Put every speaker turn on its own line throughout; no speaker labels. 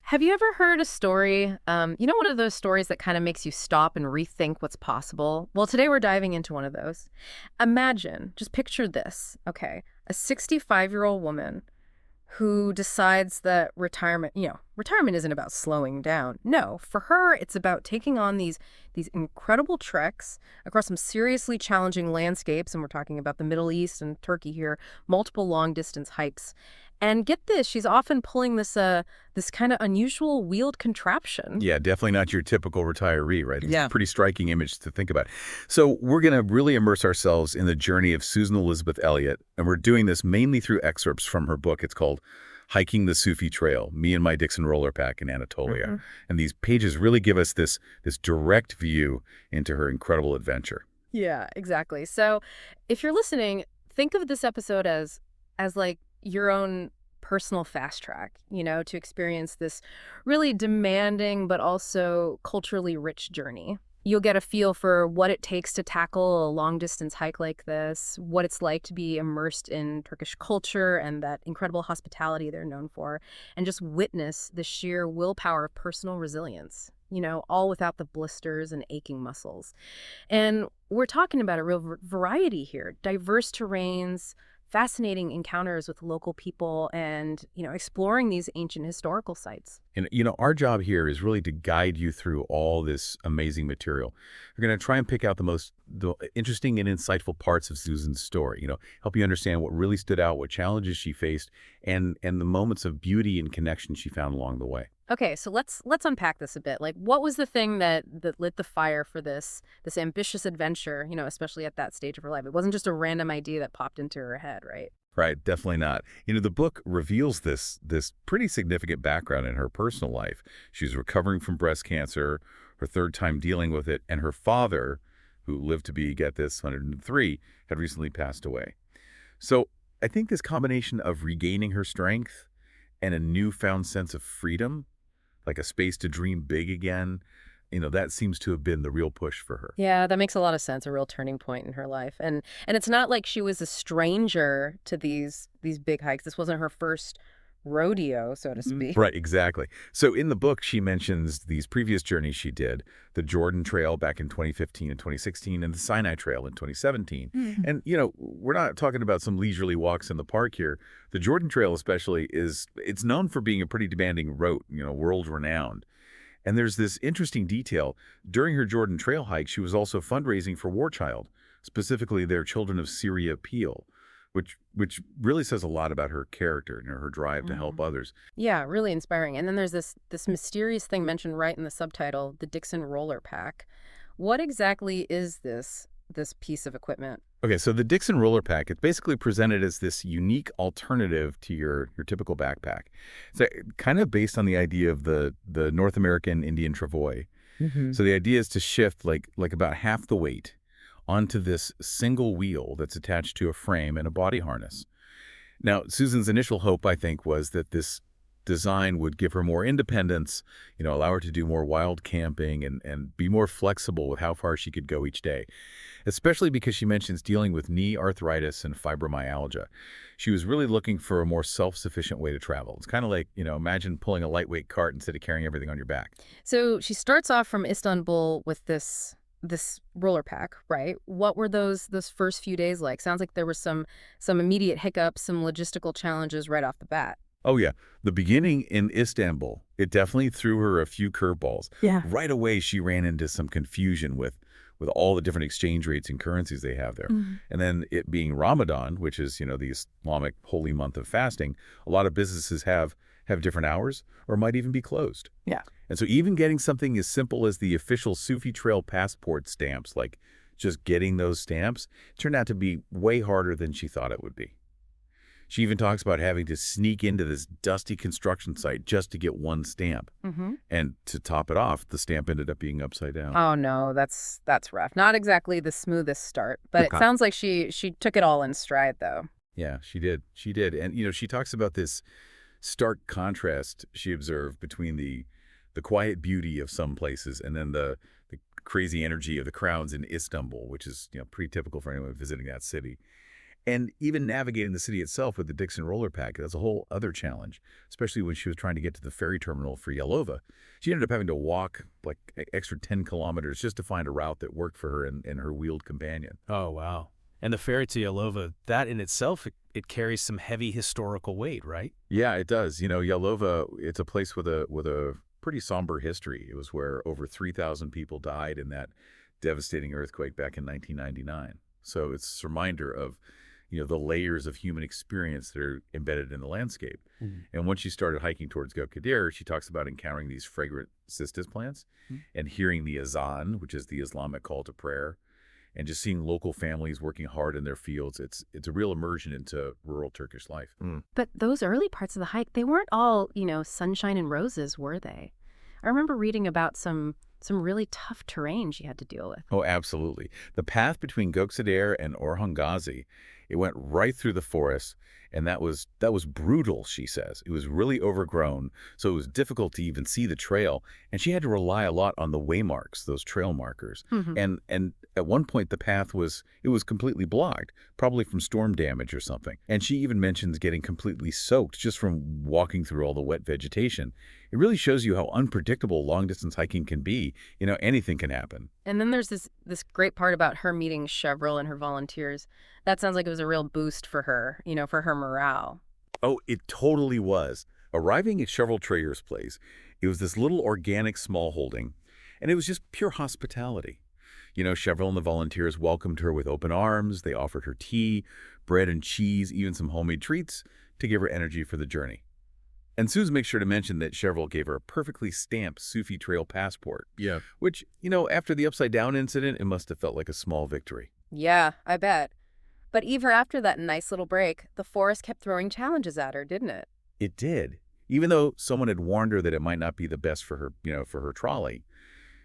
Have you ever heard a story, one of those stories that kind of makes you stop and rethink what's possible? Well, today we're diving into one of those. Imagine, just picture this, okay, a 65-year-old woman who decides that retirement isn't about slowing down. No, for her, it's about taking on these incredible treks across some seriously challenging landscapes, and we're talking about the Middle East and Turkey here, multiple long-distance hikes. And get this, she's often pulling this kind of unusual wheeled contraption.
Yeah, definitely not your typical retiree, right? It's a
Yeah.
pretty striking image to think about. So we're going to really immerse ourselves in the journey of Susan Elizabeth Elliott, and we're doing this mainly through excerpts from her book. It's called Hiking the SUFI Trail, Me and My Dixon Rollerpack in Anatolia. And these pages really give us this direct view into her incredible adventure.
Yeah, exactly. So if you're listening, think of this episode as like your own personal fast track, to experience this really demanding but also culturally rich journey. You'll get a feel for what it takes to tackle a long distance hike like this, what it's like to be immersed in Turkish culture and that incredible hospitality they're known for, and just witness the sheer willpower of personal resilience, all without the blisters and aching muscles. And we're talking about a real variety here, diverse terrains, fascinating encounters with local people, and, exploring these ancient historical sites.
And, our job here is really to guide you through all this amazing material. We're going to try and pick out the interesting and insightful parts of Susan's story, help you understand what really stood out, what challenges she faced, and the moments of beauty and connection she found along the way.
Okay, so let's unpack this a bit. Like, what was the thing that lit the fire for this ambitious adventure, especially at that stage of her life? It wasn't just a random idea that popped into her head, right?
Right, definitely not. The book reveals this pretty significant background in her personal life. She's recovering from breast cancer, her third time dealing with it, and her father, who lived to be, get this, 103, had recently passed away. So I think this combination of regaining her strength and a newfound sense of freedom, like a space to dream big again, that seems to have been the real push for her.
Yeah, that makes a lot of sense, a real turning point in her life. And it's not like she was a stranger to these big hikes. This wasn't her first rodeo, so to speak.
Right, exactly. So in the book, she mentions these previous journeys she did, the Jordan Trail back in 2015 and 2016, and the Sinai Trail in 2017. And, we're not talking about some leisurely walks in the park here. The Jordan Trail especially it's known for being a pretty demanding route, world-renowned. And there's this interesting detail. During her Jordan Trail hike, she was also fundraising for War Child, specifically their Children of Syria appeal, which really says a lot about her character and her drive to help others.
Yeah, really inspiring. And then there's this mysterious thing mentioned right in the subtitle, the Dixon Rollerpack. What exactly is this piece of equipment?
Okay, so the Dixon Rollerpack, it's basically presented as this unique alternative to your typical backpack. It's kind of based on the idea of the North American Indian travois. So the idea is to shift like about half the weight onto this single wheel that's attached to a frame and a body harness. Now, Susan's initial hope, I think, was that this design would give her more independence, allow her to do more wild camping and be more flexible with how far she could go each day, especially because she mentions dealing with knee arthritis and fibromyalgia. She was really looking for a more self-sufficient way to travel. It's kind of like, imagine pulling a lightweight cart instead of carrying everything on your back.
So she starts off from Istanbul with this roller pack, right? What were those first few days like? Sounds like there were some immediate hiccups, some logistical challenges right off the bat.
Oh, yeah. The beginning in Istanbul, it definitely threw her a few curveballs.
Yeah.
Right away, she ran into some confusion with all the different exchange rates and currencies they have there. And then it being Ramadan, which is, the Islamic holy month of fasting, a lot of businesses have different hours or might even be closed.
Yeah.
And so even getting something as simple as the official SUFI Trail passport stamps, like just getting those stamps, turned out to be way harder than she thought it would be. She even talks about having to sneak into this dusty construction site just to get one stamp. And to top it off, the stamp ended up being upside down.
Oh, no, that's rough. Not exactly the smoothest start, but it sounds like she took it all in stride, though.
Yeah, she did. She did. And, she talks about this stark contrast she observed between the quiet beauty of some places and then the crazy energy of the crowds in Istanbul, which is, pretty typical for anyone visiting that city. And even navigating the city itself with the Dixon Rollerpack, that's a whole other challenge, especially when she was trying to get to the ferry terminal for Yelova. She ended up having to walk like extra 10 kilometers just to find a route that worked for her and her wheeled companion.
Oh, wow. And the ferry to Yelova, that in itself, it carries some heavy historical weight, right?
Yeah, it does. Yelova, it's a place with a pretty somber history. It was where over 3,000 people died in that devastating earthquake back in 1999. So it's a reminder of the layers of human experience that are embedded in the landscape.
Mhm.
And once she started hiking towards Gokhadir, she talks about encountering these fragrant cistus plants and hearing the azan, which is the Islamic call to prayer, and just seeing local families working hard in their fields. It's a real immersion into rural Turkish life.
But those early parts of the hike, they weren't all, sunshine and roses, were they? I remember reading about some really tough terrain she had to deal with.
Oh, absolutely. The path between Goksader and Orhan Gazi, it went right through the forest, and that was brutal, she says. It was really overgrown, so it was difficult to even see the trail, and she had to rely a lot on the waymarks, those trail markers.
Hmm.
And at one point the path was completely blocked, probably from storm damage or something. And she even mentions getting completely soaked just from walking through all the wet vegetation. It really shows you how unpredictable long-distance hiking can be. Anything can happen.
And then there's this great part about her meeting Chevril and her volunteers. That sounds like it was a real boost for her, for her morale.
Oh, it totally was. Arriving at Chevril Trayer's place, it was this little organic small holding, and it was just pure hospitality. Chevril and the volunteers welcomed her with open arms. They offered her tea, bread and cheese, even some homemade treats to give her energy for the journey. And Suze makes sure to mention that Chevril gave her a perfectly stamped SUFI Trail passport.
Yeah.
Which, after the upside-down incident, it must have felt like a small victory.
Yeah, I bet. But even after that nice little break, the forest kept throwing challenges at her, didn't it?
It did. Even though someone had warned her that it might not be the best for her, for her trolley,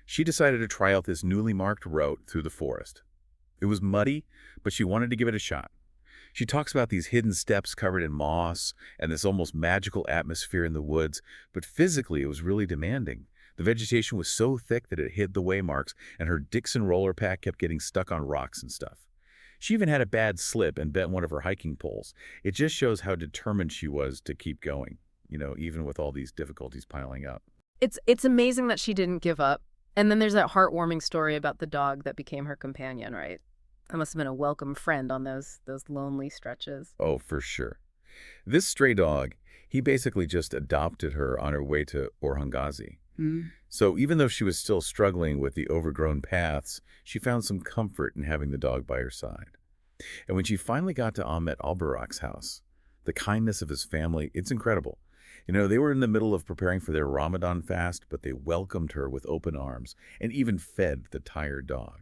she decided to try out this newly marked route through the forest. It was muddy, but she wanted to give it a shot. She talks about these hidden steps covered in moss and this almost magical atmosphere in the woods, but physically it was really demanding. The vegetation was so thick that it hid the waymarks, and her Dixon Rollerpack kept getting stuck on rocks and stuff. She even had a bad slip and bent one of her hiking poles. It just shows how determined she was to keep going, even with all these difficulties piling up.
It's amazing that she didn't give up. And then there's that heartwarming story about the dog that became her companion, right? That must have been a welcome friend on those lonely stretches.
Oh, for sure. This stray dog, he basically just adopted her on her way to Orhan Gazi. So even though she was still struggling with the overgrown paths, she found some comfort in having the dog by her side. And when she finally got to Ahmet Albayrak's house, the kindness of his family, it's incredible. They were in the middle of preparing for their Ramadan fast, but they welcomed her with open arms and even fed the tired dog.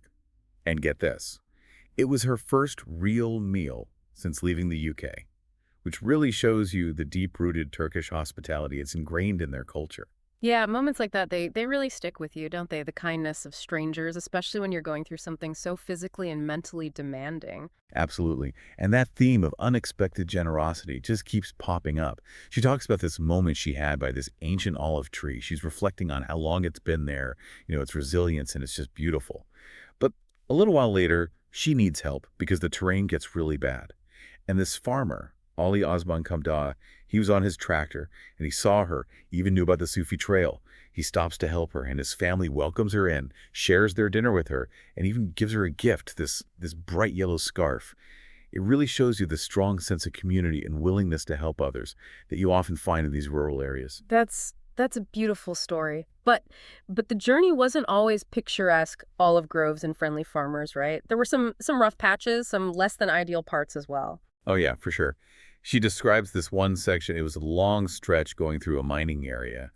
And get this, it was her first real meal since leaving the UK, which really shows you the deep-rooted Turkish hospitality. It's ingrained in their culture.
Yeah, moments like that, they really stick with you, don't they? The kindness of strangers, especially when you're going through something so physically and mentally demanding.
Absolutely. And that theme of unexpected generosity just keeps popping up. She talks about this moment she had by this ancient olive tree. She's reflecting on how long it's been there, its resilience, and it's just beautiful. But a little while later, she needs help because the terrain gets really bad. And this farmer, Ali Osman Kamda, he was on his tractor, and he saw her, even knew about the SUFI Trail. He stops to help her, and his family welcomes her in, shares their dinner with her, and even gives her a gift, this bright yellow scarf. It really shows you the strong sense of community and willingness to help others that you often find in these rural areas.
That's a beautiful story. But the journey wasn't always picturesque olive groves and friendly farmers, right? There were some rough patches, some less than ideal parts as well.
Oh yeah, for sure. She describes this one section. It was a long stretch going through a mining area.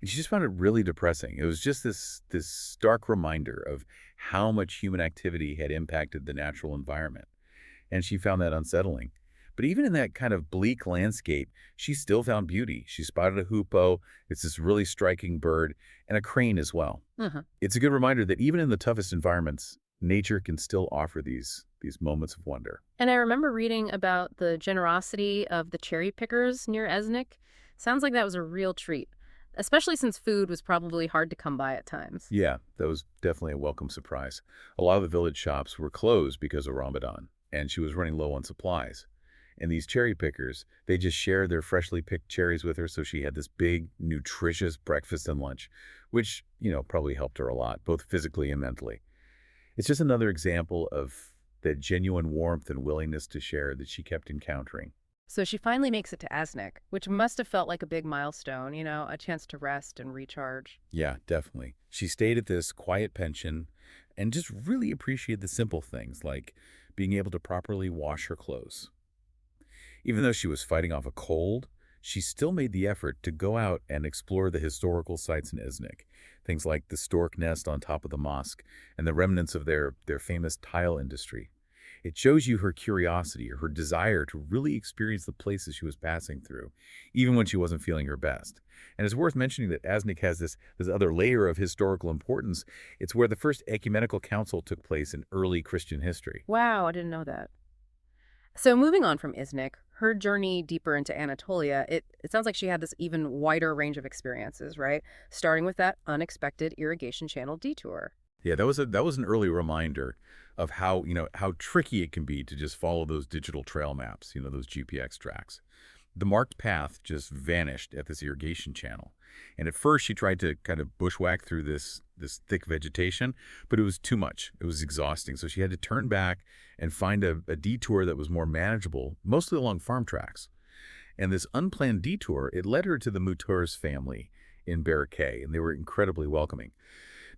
And she just found it really depressing. It was just this stark reminder of how much human activity had impacted the natural environment. And she found that unsettling. But even in that kind of bleak landscape, she still found beauty. She spotted a hoopoe. It's this really striking bird, and a crane as well. It's a good reminder that even in the toughest environments, nature can still offer these moments of wonder.
And I remember reading about the generosity of the cherry pickers near İznik. Sounds like that was a real treat, especially since food was probably hard to come by at times.
Yeah, that was definitely a welcome surprise. A lot of the village shops were closed because of Ramadan. and she was running low on supplies. And these cherry pickers, they just shared their freshly picked cherries with her, so she had this big, nutritious breakfast and lunch, which, probably helped her a lot, both physically and mentally. It's just another example of the genuine warmth and willingness to share that she kept encountering.
So she finally makes it to İznik, which must have felt like a big milestone, a chance to rest and recharge.
Yeah, definitely. She stayed at this quiet pension and just really appreciated the simple things like being able to properly wash her clothes. Even though she was fighting off a cold, she still made the effort to go out and explore the historical sites in İznik. Things like the stork nest on top of the mosque and the remnants of their famous tile industry. It shows you her curiosity or her desire to really experience the places she was passing through, even when she wasn't feeling her best. And it's worth mentioning that İznik has this other layer of historical importance. It's where the first ecumenical council took place in early Christian history.
Wow, I didn't know that. So moving on from İznik, her journey deeper into Anatolia, it sounds like she had this even wider range of experiences, right? Starting with that unexpected irrigation channel detour.
Yeah, that was an early reminder of how tricky it can be to just follow those digital trail maps, those GPX tracks. The marked path just vanished at this irrigation channel. And at first she tried to kind of bushwhack through this thick vegetation, but it was too much. It was exhausting. So she had to turn back and find a detour that was more manageable, mostly along farm tracks. And this unplanned detour, it led her to the Mutar's family in Bilecik, and they were incredibly welcoming.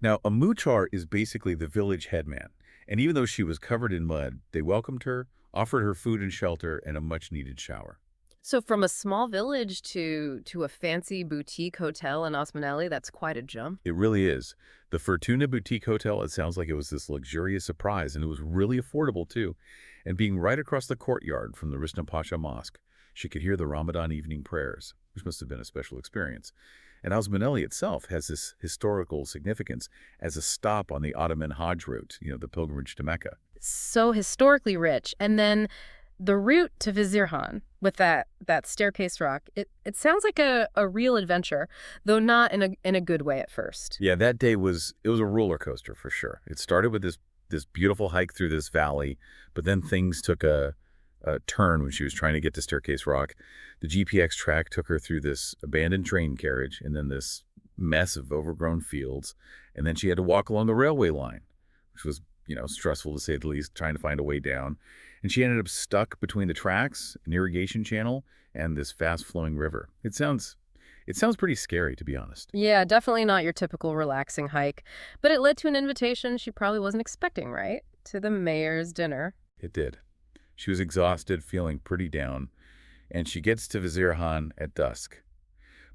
Now, a Mutar is basically the village headman, and even though she was covered in mud, they welcomed her, offered her food and shelter, and a much-needed shower.
So from a small village to a fancy boutique hotel in Osmaneli, that's quite a jump.
It really is. The Fortuna Boutique Hotel, it sounds like it was this luxurious surprise, and it was really affordable, too. And being right across the courtyard from the Rishna Pasha Mosque, she could hear the Ramadan evening prayers, which must have been a special experience. And Osmaneli itself has this historical significance as a stop on the Ottoman Hajj route, the pilgrimage to Mecca.
So historically rich. And then the route to Vizirhan with that staircase rock, it sounds like a real adventure, though not in a good way at first.
Yeah, that day was a roller coaster for sure. It started with this beautiful hike through this valley, but then things took a turn when she was trying to get to Staircase Rock. The GPX track took her through this abandoned train carriage and then this mess of overgrown fields, and then she had to walk along the railway line, which was, stressful to say the least, trying to find a way down. And she ended up stuck between the tracks, an irrigation channel, and this fast-flowing river. It sounds pretty scary, to be honest.
Yeah, definitely not your typical relaxing hike. But it led to an invitation she probably wasn't expecting, right? To the mayor's dinner.
It did. She was exhausted, feeling pretty down, and she gets to Vizirhan at dusk.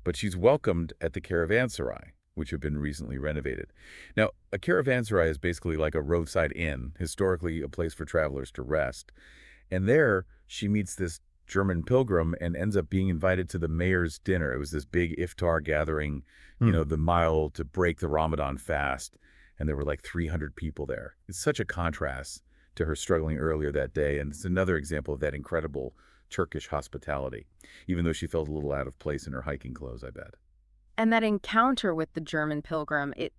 But she's welcomed at the caravanserai, which had been recently renovated. Now, a caravanserai is basically like a roadside inn, historically a place for travelers to rest. And there, she meets this German pilgrim and ends up being invited to the mayor's dinner. It was this big iftar gathering, the mile to break the Ramadan fast, and there were like 300 people there. It's such a contrast to her struggling earlier that day, and it's another example of that incredible Turkish hospitality, even though she felt a little out of place in her hiking clothes, I bet.
And that encounter with the German pilgrim, it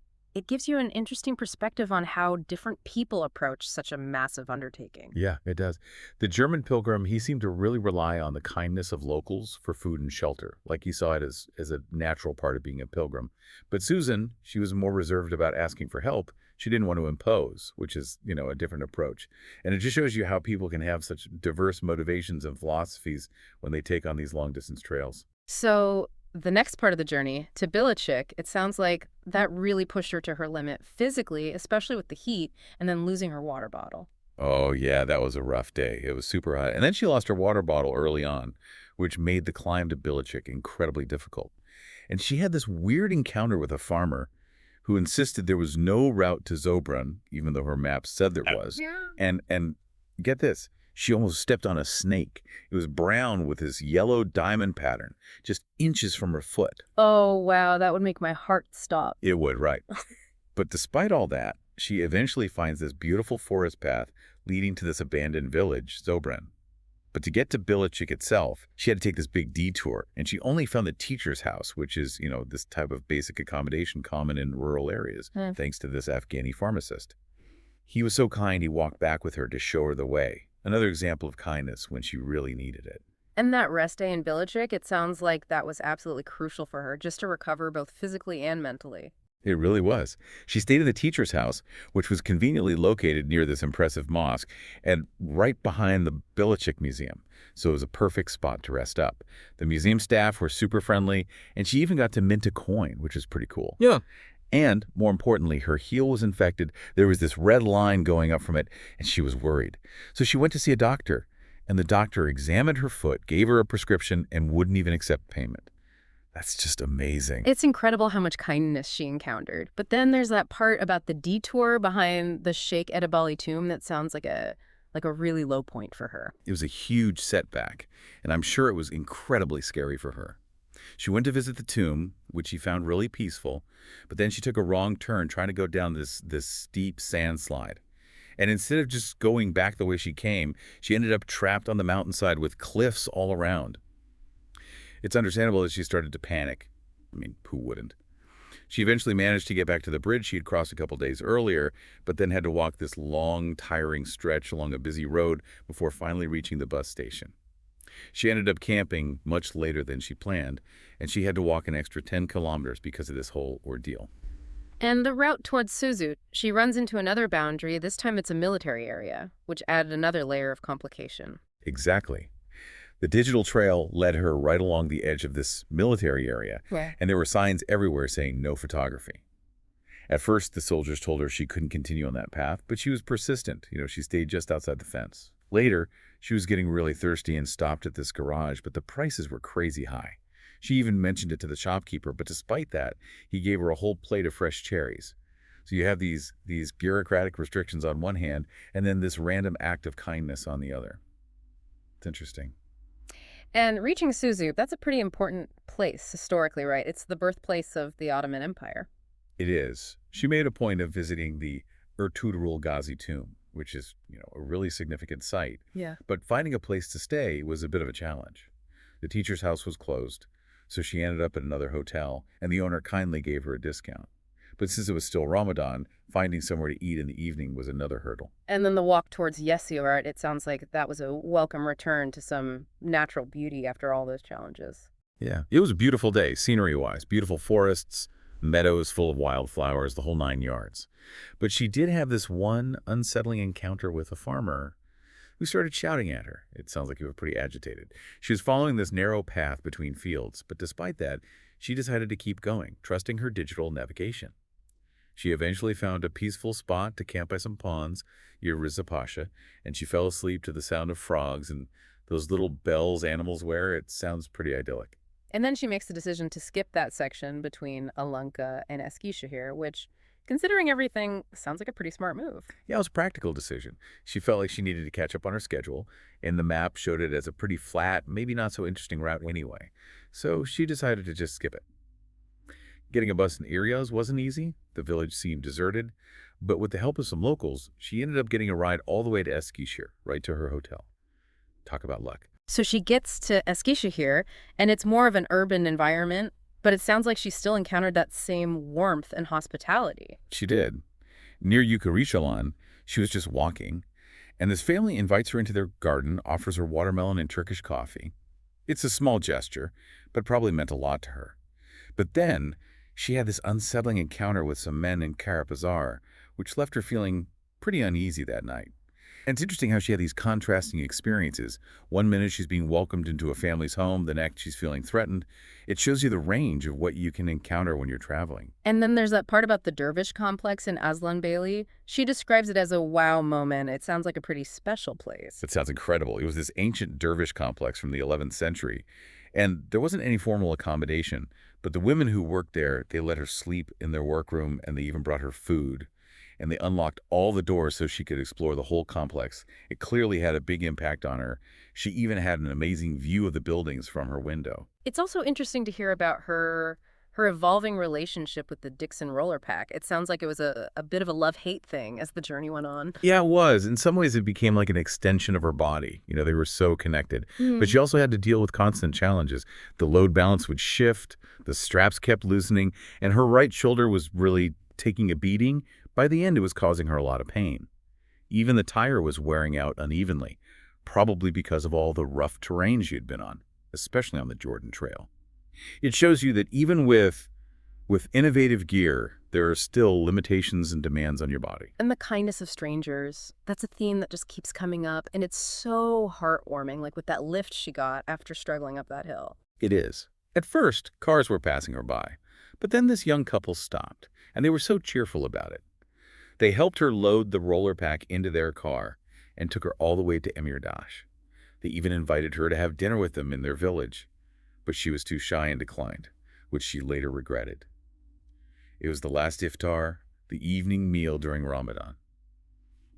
gives you an interesting perspective on how different people approach such a massive undertaking.
Yeah, it does. The German pilgrim, he seemed to really rely on the kindness of locals for food and shelter, like he saw it as a natural part of being a pilgrim. But Susan, she was more reserved about asking for help. She didn't want to impose, which is, a different approach. And it just shows you how people can have such diverse motivations and philosophies when they take on these long-distance trails.
So the next part of the journey, to Bilecik, it sounds like that really pushed her to her limit physically, especially with the heat, and then losing her water bottle.
Oh, yeah, that was a rough day. It was super hot. And then she lost her water bottle early on, which made the climb to Bilecik incredibly difficult. And she had this weird encounter with a farmer who insisted there was no route to Zobran, even though her map said there was.
Yeah.
And get this, she almost stepped on a snake. It was brown with this yellow diamond pattern, just inches from her foot.
Oh, wow, that would make my heart stop.
It would, right. But despite all that, she eventually finds this beautiful forest path leading to this abandoned village, Zobran. But to get to Bilecik itself, she had to take this big detour, and she only found the teacher's house, which is, this type of basic accommodation common in rural areas, thanks to this Afghani pharmacist. He was so kind, he walked back with her to show her the way. Another example of kindness when she really needed it.
And that rest day in Bilecik, it sounds like that was absolutely crucial for her, just to recover both physically and mentally.
It really was. She stayed in the teacher's house, which was conveniently located near this impressive mosque and right behind the Bilecik Museum. So it was a perfect spot to rest up. The museum staff were super friendly, and she even got to mint a coin, which is pretty cool.
Yeah.
And, more importantly, her heel was infected. There was this red line going up from it, and she was worried. So she went to see a doctor, and the doctor examined her foot, gave her a prescription, and wouldn't even accept payment. That's just amazing.
It's incredible how much kindness she encountered. But then there's that part about the detour behind the Sheikh Edebali tomb that sounds like a really low point for her.
It was a huge setback, and I'm sure it was incredibly scary for her. She went to visit the tomb, which she found really peaceful, but then she took a wrong turn trying to go down this steep sand slide. And instead of just going back the way she came, she ended up trapped on the mountainside with cliffs all around. It's understandable that she started to panic. I mean, who wouldn't? She eventually managed to get back to the bridge she had crossed a couple days earlier, but then had to walk this long, tiring stretch along a busy road before finally reaching the bus station. She ended up camping much later than she planned, and she had to walk an extra 10 kilometers because of this whole ordeal.
And the route towards Suzut, she runs into another boundary. This time it's a military area, which added another layer of complication.
Exactly. The digital trail led her right along the edge of this military area,
Yeah.
and there were signs everywhere saying no photography. At first, the soldiers told her she couldn't continue on that path, but she was persistent. She stayed just outside the fence. Later, she was getting really thirsty and stopped at this garage, but the prices were crazy high. She even mentioned it to the shopkeeper, but despite that, he gave her a whole plate of fresh cherries. So you have these bureaucratic restrictions on one hand, and then this random act of kindness on the other. It's interesting.
And reaching Suzut, that's a pretty important place historically, right? It's the birthplace of the Ottoman Empire.
It is. She made a point of visiting the Ertuğrul Gazi tomb, which is, a really significant site.
Yeah.
But finding a place to stay was a bit of a challenge. The teacher's house was closed, so she ended up at another hotel, and the owner kindly gave her a discount. But since it was still Ramadan, finding somewhere to eat in the evening was another hurdle.
And then the walk towards Yesiort, it sounds like that was a welcome return to some natural beauty after all those challenges.
Yeah, it was a beautiful day, scenery-wise. Beautiful forests, meadows full of wildflowers, the whole 9 yards. But she did have this one unsettling encounter with a farmer who started shouting at her. It sounds like he was pretty agitated. She was following this narrow path between fields, but despite that, she decided to keep going, trusting her digital navigation. She eventually found a peaceful spot to camp by some ponds near Riza Pasha, and she fell asleep to the sound of frogs and those little bells animals wear. It sounds pretty idyllic.
And then she makes the decision to skip that section between Alanka and Eskişehir, which, considering everything, sounds like a pretty smart move.
Yeah, it was a practical decision. She felt like she needed to catch up on her schedule, and the map showed it as a pretty flat, maybe not so interesting route anyway. So she decided to just skip it. Getting a bus in Iriaz wasn't easy. The village seemed deserted. But with the help of some locals, she ended up getting a ride all the way to Eskişehir, right to her hotel. Talk about luck.
So she gets to Eskişehir, and it's more of an urban environment, but it sounds like she still encountered that same warmth and hospitality.
She did. Near Yukarıçalan, she was just walking, and this family invites her into their garden, offers her watermelon and Turkish coffee. It's a small gesture, but probably meant a lot to her. But then, she had this unsettling encounter with some men in Karapazar, which left her feeling pretty uneasy that night. And it's interesting how she had these contrasting experiences. One minute she's being welcomed into a family's home, the next she's feeling threatened. It shows you the range of what you can encounter when you're traveling.
And then there's that part about the dervish complex in Aslanbeyli. She describes it as a wow moment. It sounds like a pretty special place.
It sounds incredible. It was this ancient dervish complex from the 11th century. And there wasn't any formal accommodation, but the women who worked there, they let her sleep in their workroom, and they even brought her food. And they unlocked all the doors so she could explore the whole complex. It clearly had a big impact on her. She even had an amazing view of the buildings from her window.
It's also interesting to hear about her evolving relationship with the Dixon Rollerpack. It sounds like it was a bit of a love-hate thing as the journey went on.
Yeah, it was. In some ways, it became like an extension of her body. They were so connected. But she also had to deal with constant challenges. The load balance would shift, the straps kept loosening, and her right shoulder was really taking a beating. By the end, it was causing her a lot of pain. Even the tire was wearing out unevenly. probably because of all the rough terrain she had been on, especially on the Jordan Trail. It shows you that even with innovative gear, there are still limitations and demands on your body.
And the kindness of strangers, that's a theme that just keeps coming up, and it's so heartwarming, like with that lift she got after struggling up that hill.
It is. At first, cars were passing her by, but then this young couple stopped, and they were so cheerful about it. They helped her load the roller pack into their car and took her all the way to Emirdağ. They even invited her to have dinner with them in their village, but she was too shy and declined, which she later regretted. It was the last iftar, the evening meal during Ramadan.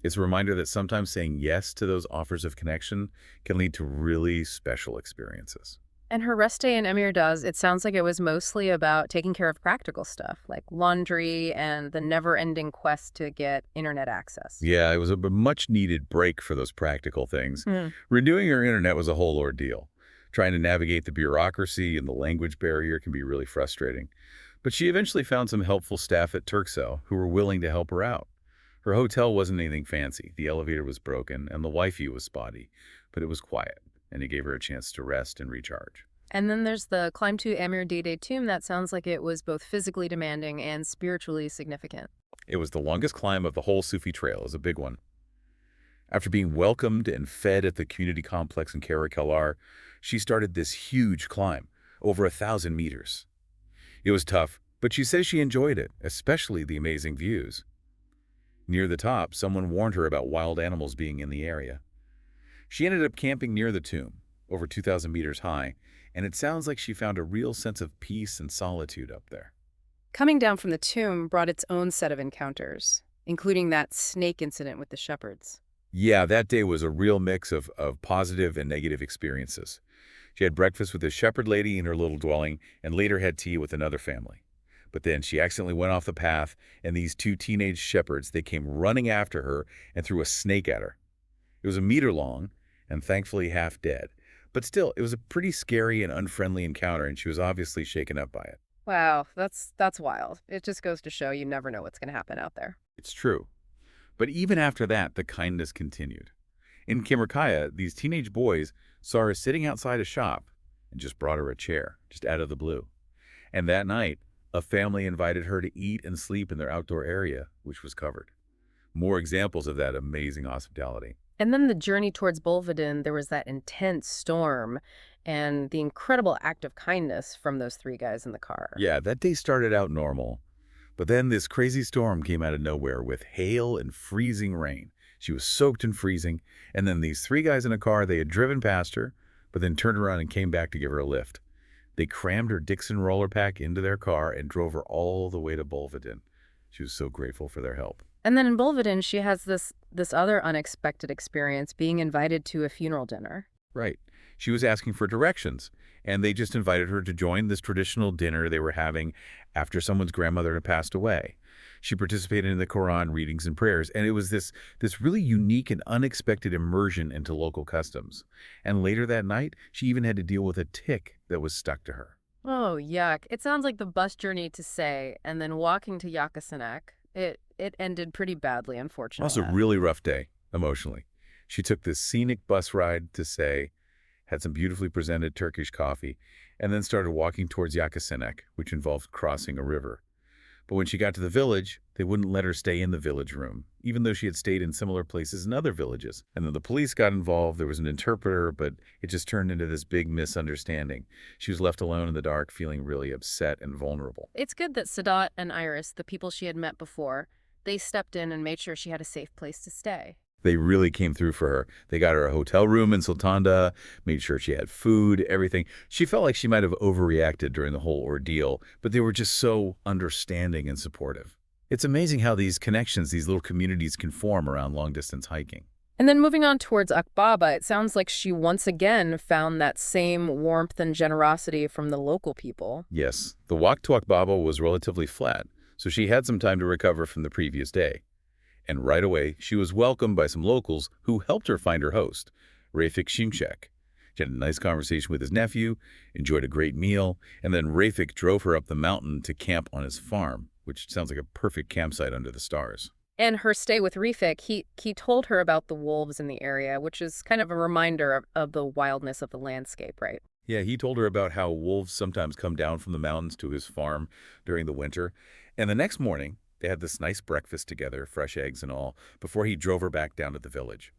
It's a reminder that sometimes saying yes to those offers of connection can lead to really special experiences.
And her rest day in Emirdağ, it sounds like it was mostly about taking care of practical stuff, like laundry and the never-ending quest to get internet access.
Yeah, it was a much-needed break for those practical things.
Hmm.
Renewing her internet was a whole ordeal. Trying to navigate the bureaucracy and the language barrier can be really frustrating. But she eventually found some helpful staff at Turkcell who were willing to help her out. Her hotel wasn't anything fancy. The elevator was broken and the Wi-Fi was spotty, but it was quiet, and it gave her a chance to rest and recharge.
And then there's the climb to Emirdağ tomb. That sounds like it was both physically demanding and spiritually significant.
It was the longest climb of the whole SUFI Trail. It was a big one. After being welcomed and fed at the community complex in Karakallar, she started this huge climb, over 1,000 meters. It was tough, but she says she enjoyed it, especially the amazing views. Near the top, someone warned her about wild animals being in the area. She ended up camping near the tomb, over 2,000 meters high, and it sounds like she found a real sense of peace and solitude up there.
Coming down from the tomb brought its own set of encounters, including that snake incident with the shepherds.
Yeah, that day was a real mix of positive and negative experiences. She had breakfast with a shepherd lady in her little dwelling and later had tea with another family. But then she accidentally went off the path, and these two teenage shepherds, they came running after her and threw a snake at her. It was a meter long and thankfully half dead. But still, it was a pretty scary and unfriendly encounter, and she was obviously shaken up by it.
Wow, that's wild. It just goes to show you never know what's going to happen out there.
It's true. But even after that, the kindness continued. In Kemirkaya, these teenage boys saw her sitting outside a shop and just brought her a chair, just out of the blue. And that night, a family invited her to eat and sleep in their outdoor area, which was covered. More examples of that amazing hospitality.
And then the journey towards Bolvedin, there was that intense storm and the incredible act of kindness from those three guys in the car.
Yeah, that day started out normal. But then this crazy storm came out of nowhere with hail and freezing rain. She was soaked and freezing. And then these three guys in a car, they had driven past her, but then turned around and came back to give her a lift. They crammed her Dixon Rollerpack into their car and drove her all the way to Bolvedin. She was so grateful for their help.
And then in Bolvedin, she has this other unexpected experience, being invited to a funeral dinner.
Right. She was asking for directions, and they just invited her to join this traditional dinner they were having after someone's grandmother had passed away. She participated in the Quran readings and prayers, and it was this really unique and unexpected immersion into local customs. And later that night, she even had to deal with a tick that was stuck to her.
Oh, yuck. It sounds like the bus journey to Say and then walking to Yakasinek. It ended pretty badly, unfortunately.
Also, a really rough day, emotionally. She took this scenic bus ride to Say, had some beautifully presented Turkish coffee, and then started walking towards Yakasinek, which involved crossing a river. But when she got to the village, they wouldn't let her stay in the village room, even though she had stayed in similar places in other villages. And then the police got involved. There was an interpreter, but it just turned into this big misunderstanding. She was left alone in the dark, feeling really upset and vulnerable.
It's good that Sadat and Iris, the people she had met before, they stepped in and made sure she had a safe place to stay.
They really came through for her. They got her a hotel room in Sultanda, made sure she had food, everything. She felt like she might have overreacted during the whole ordeal, but they were just so understanding and supportive. It's amazing how these connections, these little communities can form around long-distance hiking.
And then moving on towards Akbaba, it sounds like she once again found that same warmth and generosity from the local people.
Yes, the walk to Akbaba was relatively flat, so she had some time to recover from the previous day. And right away, she was welcomed by some locals who helped her find her host, Rafik Şimşek. She had a nice conversation with his nephew, enjoyed a great meal, and then Rafik drove her up the mountain to camp on his farm, which sounds like a perfect campsite under the stars.
And her stay with Refik, he told her about the wolves in the area, which is kind of a reminder of the wildness of the landscape, right?
Yeah, he told her about how wolves sometimes come down from the mountains to his farm during the winter. And the next morning, they had this nice breakfast together, fresh eggs and all, before he drove her back down to the village.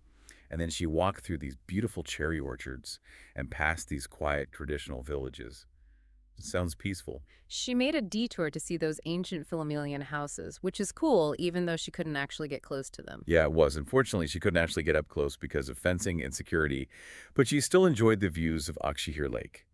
And then she walked through these beautiful cherry orchards and past these quiet traditional villages. It sounds peaceful.
She made a detour to see those ancient Philomelian houses, which is cool, even though she couldn't actually get close to them.
Yeah, it was. Unfortunately, she couldn't actually get up close because of fencing and security, but she still enjoyed the views of Akşehir Lake.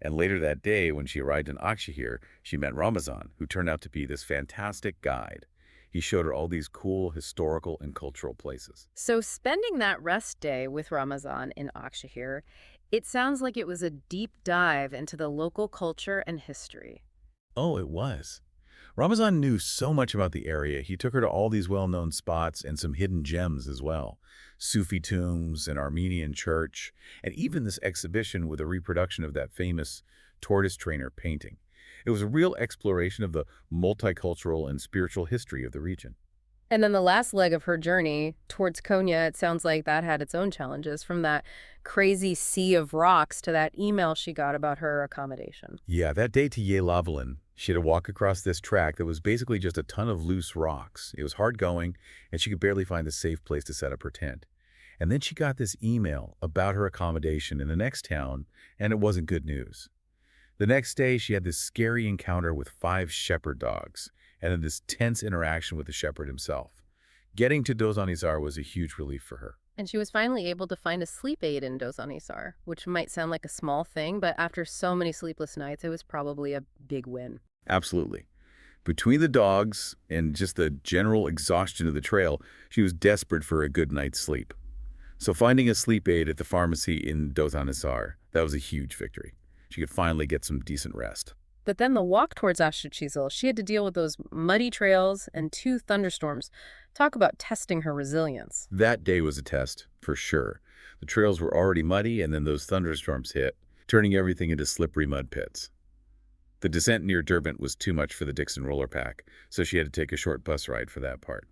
And later that day, when she arrived in Akşehir, she met Ramazan, who turned out to be this fantastic guide. He showed her all these cool historical and cultural places.
So spending that rest day with Ramazan in Akşehir, it sounds like it was a deep dive into the local culture and history.
Oh, it was. Ramazan knew so much about the area. He took her to all these well-known spots and some hidden gems as well. Sufi tombs, an Armenian church, and even this exhibition with a reproduction of that famous tortoise trainer painting. It was a real exploration of the multicultural and spiritual history of the region.
And then the last leg of her journey towards Konya, it sounds like that had its own challenges, from that crazy sea of rocks to that email she got about her accommodation.
Yeah, that day to Yelavalin, she had to walk across this track that was basically just a ton of loose rocks. It was hard going, and she could barely find a safe place to set up her tent. And then she got this email about her accommodation in the next town, and it wasn't good news. The next day, she had this scary encounter with 5 shepherd dogs, and then this tense interaction with the shepherd himself. Getting to Dozanizar was a huge relief for her.
And she was finally able to find a sleep aid in Dozanizar, which might sound like a small thing, but after so many sleepless nights, it was probably a big win.
Absolutely. Between the dogs and just the general exhaustion of the trail, she was desperate for a good night's sleep. So finding a sleep aid at the pharmacy in Dozanizar, that was a huge victory. She could finally get some decent rest.
But then the walk towards Ashurchizel, she had to deal with those muddy trails and 2 thunderstorms. Talk about testing her resilience.
That day was a test, for sure. The trails were already muddy, and then those thunderstorms hit, turning everything into slippery mud pits. The descent near Derbent was too much for the Dixon Rollerpack, so she had to take a short bus ride for that part.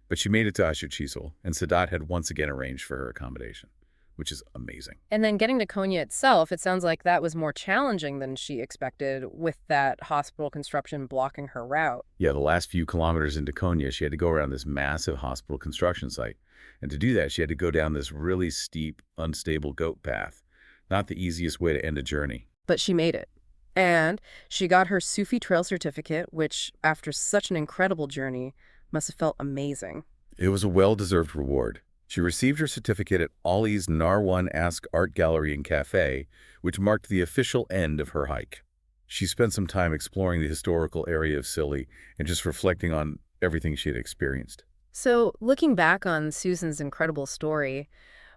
But she made it to Ashurchizel, and Sadat had once again arranged for her accommodation, which is amazing.
And then getting to Konya itself, it sounds like that was more challenging than she expected, with that hospital construction blocking her route.
Yeah, the last few kilometers into Konya, she had to go around this massive hospital construction site. And to do that, she had to go down this really steep, unstable goat path. Not the easiest way to end a journey.
But she made it. And she got her SUFI Trail certificate, which, after such an incredible journey, must have felt amazing.
It was a well-deserved reward. She received her certificate at Ollie's Narwan Ask Art Gallery and Cafe, which marked the official end of her hike. She spent some time exploring the historical area of Scilly and just reflecting on everything she had experienced.
So, looking back on Susan's incredible story,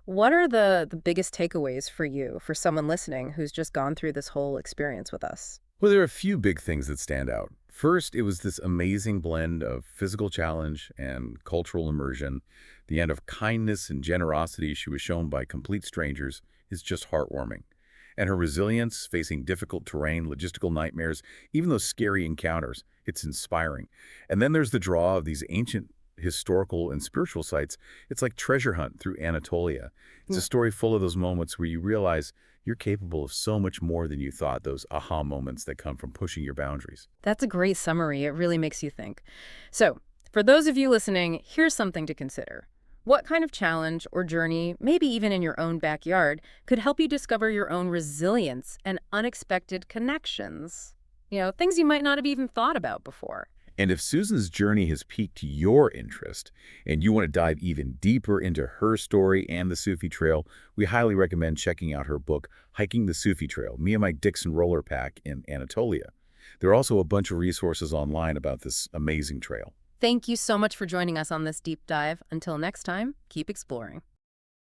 what are the biggest takeaways for you, for someone listening who's just gone through this whole experience with us?
Well, there are a few big things that stand out. First, it was this amazing blend of physical challenge and cultural immersion. The end of kindness and generosity she was shown by complete strangers is just heartwarming. And her resilience, facing difficult terrain, logistical nightmares, even those scary encounters, it's inspiring. And then there's the draw of these ancient historical and spiritual sites. It's like treasure hunt through Anatolia. It's a story full of those moments where you realize you're capable of so much more than you thought, those aha moments that come from pushing your boundaries.
That's a great summary. It really makes you think. So, for those of you listening, here's something to consider. What kind of challenge or journey, maybe even in your own backyard, could help you discover your own resilience and unexpected connections? Things you might not have even thought about before.
And if Susan's journey has piqued your interest and you want to dive even deeper into her story and the SUFI Trail, we highly recommend checking out her book, Hiking the SUFI Trail, Me and My Dixon Rollerpack in Anatolia. There are also a bunch of resources online about this amazing trail.
Thank you so much for joining us on this deep dive. Until next time, keep exploring.